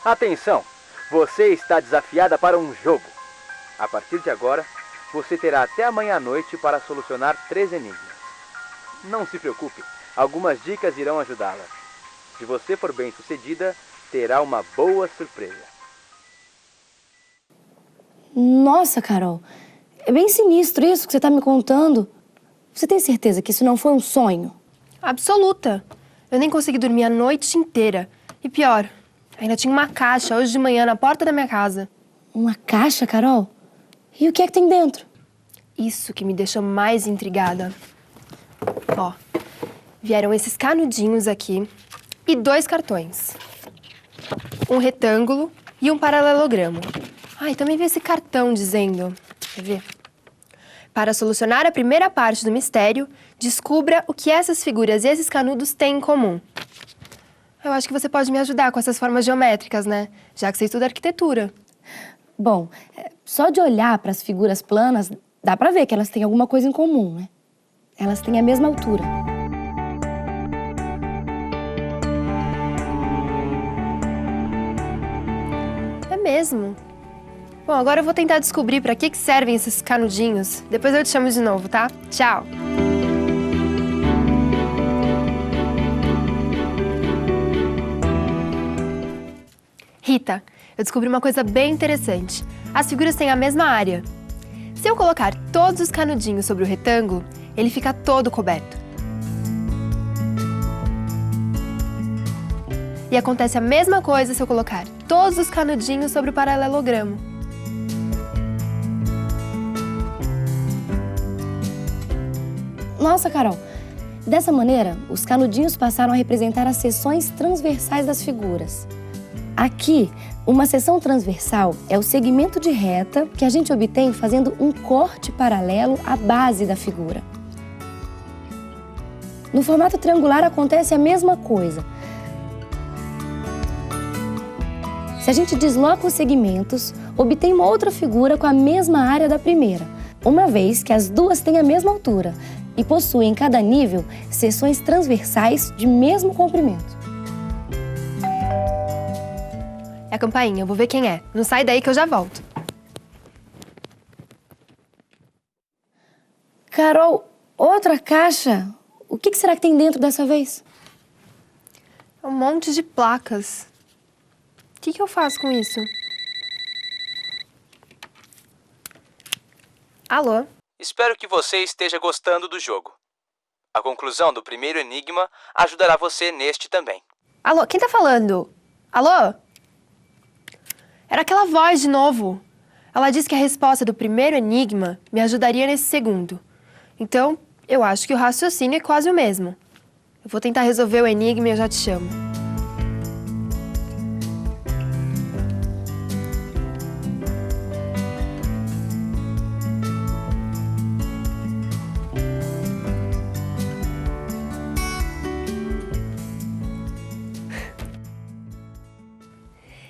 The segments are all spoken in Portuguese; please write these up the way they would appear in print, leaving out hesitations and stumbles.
Atenção! Você está desafiada para um jogo. A partir de agora, você terá até amanhã à noite para solucionar 3 enigmas. Não se preocupe, algumas dicas irão ajudá-la. Se você for bem sucedida, terá uma boa surpresa. Nossa, Carol, é bem sinistro isso que você está me contando. Você tem certeza que isso não foi um sonho? Absoluta. Eu nem consegui dormir a noite inteira. E pior, ainda tinha uma caixa hoje de manhã na porta da minha casa. Uma caixa, Carol? E o que é que tem dentro? Isso que me deixou mais intrigada. Ó, vieram esses canudinhos aqui e 2 cartões. Um retângulo e um paralelogramo. Ah, e também vi esse cartão dizendo... Quer ver? Para solucionar a primeira parte do mistério, descubra o que essas figuras e esses canudos têm em comum. Eu acho que você pode me ajudar com essas formas geométricas, né? Já que você estuda arquitetura. Bom, só de olhar para as figuras planas, dá para ver que elas têm alguma coisa em comum, né? Elas têm a mesma altura. É mesmo? Bom, agora eu vou tentar descobrir para que servem esses canudinhos. Depois eu te chamo de novo, tá? Tchau! Rita, eu descobri uma coisa bem interessante. As figuras têm a mesma área. Se eu colocar todos os canudinhos sobre o retângulo, ele fica todo coberto. E acontece a mesma coisa se eu colocar todos os canudinhos sobre o paralelogramo. Nossa, Carol, dessa maneira, os canudinhos passaram a representar as seções transversais das figuras. Aqui, uma seção transversal é o segmento de reta que a gente obtém fazendo um corte paralelo à base da figura. No formato triangular acontece a mesma coisa. Se a gente desloca os segmentos, obtém uma outra figura com a mesma área da primeira, uma vez que as duas têm a mesma altura e possuem em cada nível seções transversais de mesmo comprimento. É a campainha, eu vou ver quem é. Não sai daí que eu já volto. Carol, outra caixa? O que será que tem dentro dessa vez? Um monte de placas. O que eu faço com isso? Alô? Espero que você esteja gostando do jogo. A conclusão do primeiro enigma ajudará você neste também. Alô, quem tá falando? Alô? Era aquela voz de novo. Ela disse que a resposta do primeiro enigma me ajudaria nesse segundo. Então, eu acho que o raciocínio é quase o mesmo. Eu vou tentar resolver o enigma e eu já te chamo.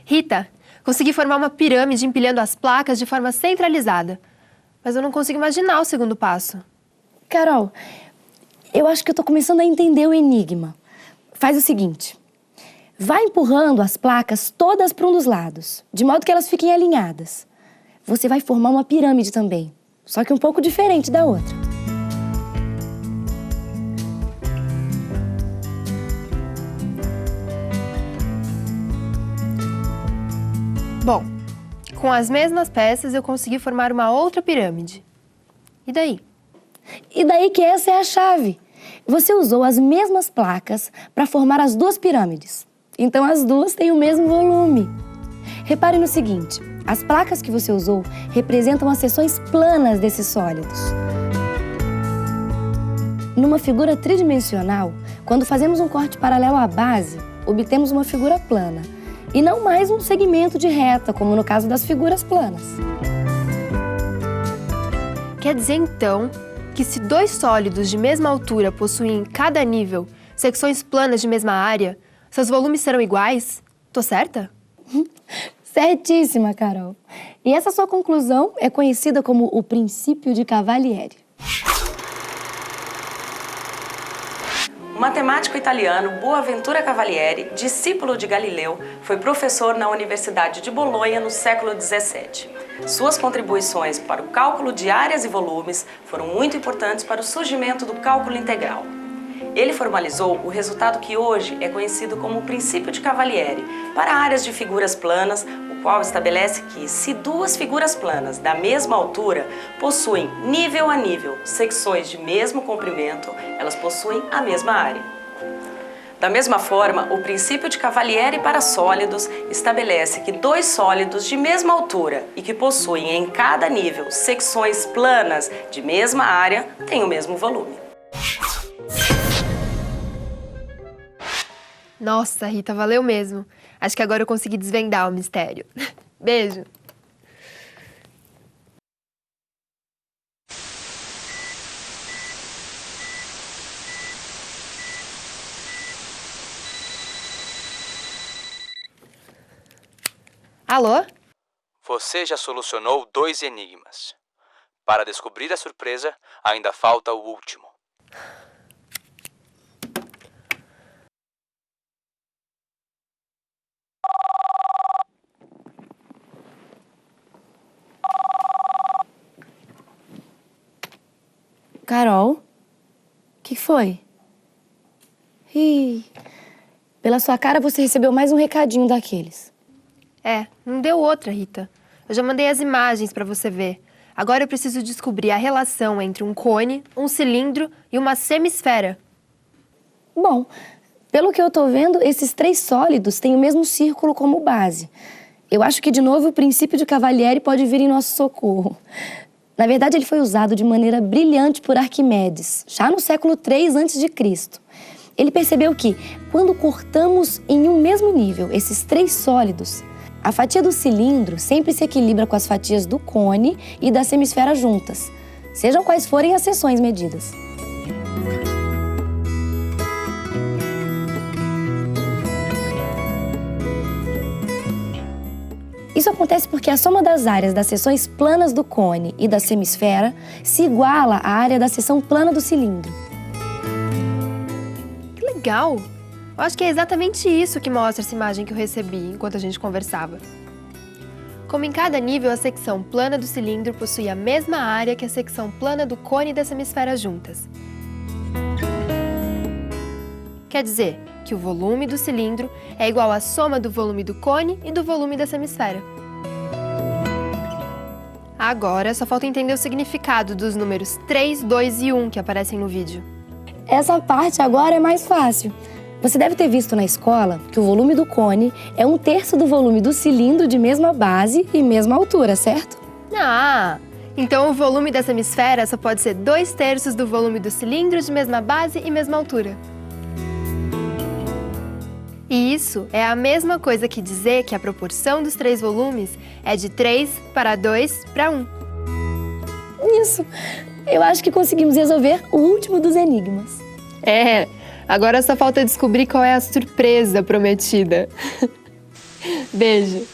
Rita, consegui formar uma pirâmide empilhando as placas de forma centralizada. Mas eu não consigo imaginar o segundo passo. Carol, eu acho que eu tô começando a entender o enigma. Faz o seguinte, vai empurrando as placas todas para um dos lados, de modo que elas fiquem alinhadas. Você vai formar uma pirâmide também, só que um pouco diferente da outra. Bom, com as mesmas peças eu consegui formar uma outra pirâmide. E daí? E daí que essa é a chave. Você usou as mesmas placas para formar as duas pirâmides. Então as duas têm o mesmo volume. Repare no seguinte, as placas que você usou representam as seções planas desses sólidos. Numa figura tridimensional, quando fazemos um corte paralelo à base, obtemos uma figura plana. E não mais um segmento de reta, como no caso das figuras planas. Quer dizer, então, que se 2 sólidos de mesma altura possuem em cada nível secções planas de mesma área, seus volumes serão iguais? Tô certa? Certíssima, Carol. E essa sua conclusão é conhecida como o princípio de Cavalieri. O matemático italiano Boaventura Cavalieri, discípulo de Galileu, foi professor na Universidade de Bolonha no século XVII. Suas contribuições para o cálculo de áreas e volumes foram muito importantes para o surgimento do cálculo integral. Ele formalizou o resultado que hoje é conhecido como o princípio de Cavalieri para áreas de figuras planas, o qual estabelece que, se duas figuras planas da mesma altura possuem nível a nível secções de mesmo comprimento, elas possuem a mesma área. Da mesma forma, o princípio de Cavalieri para sólidos estabelece que dois sólidos de mesma altura e que possuem em cada nível secções planas de mesma área têm o mesmo volume. Nossa, Rita, valeu mesmo. Acho que agora eu consegui desvendar o mistério. Beijo. Alô? Você já solucionou 2 enigmas. Para descobrir a surpresa, ainda falta o último. Carol? O que foi? Ih, pela sua cara você recebeu mais um recadinho daqueles. Não deu outra, Rita. Eu já mandei as imagens pra você ver. Agora eu preciso descobrir a relação entre um cone, um cilindro e uma semisfera. Bom, pelo que eu tô vendo, esses 3 sólidos têm o mesmo círculo como base. Eu acho que, de novo, o princípio de Cavalieri pode vir em nosso socorro. Na verdade, ele foi usado de maneira brilhante por Arquimedes, já no século III a.C. Ele percebeu que, quando cortamos em um mesmo nível esses 3 sólidos, a fatia do cilindro sempre se equilibra com as fatias do cone e da semisfera juntas, sejam quais forem as seções medidas. Isso acontece porque a soma das áreas das seções planas do cone e da semisfera se iguala à área da seção plana do cilindro. Que legal! Eu acho que é exatamente isso que mostra essa imagem que eu recebi enquanto a gente conversava. Como em cada nível a secção plana do cilindro possui a mesma área que a secção plana do cone e da semisfera juntas. Quer dizer que o volume do cilindro é igual à soma do volume do cone e do volume da semisfera. Agora só falta entender o significado dos números 3, 2 e 1 que aparecem no vídeo. Essa parte agora é mais fácil. Você deve ter visto na escola que o volume do cone é 1/3 do volume do cilindro de mesma base e mesma altura, certo? Ah, então o volume da semisfera só pode ser 2/3 do volume do cilindro de mesma base e mesma altura. E isso é a mesma coisa que dizer que a proporção dos 3 volumes é de 3 para 2 para 1. Isso! Eu acho que conseguimos resolver o último dos enigmas. Agora só falta descobrir qual é a surpresa prometida. Beijo!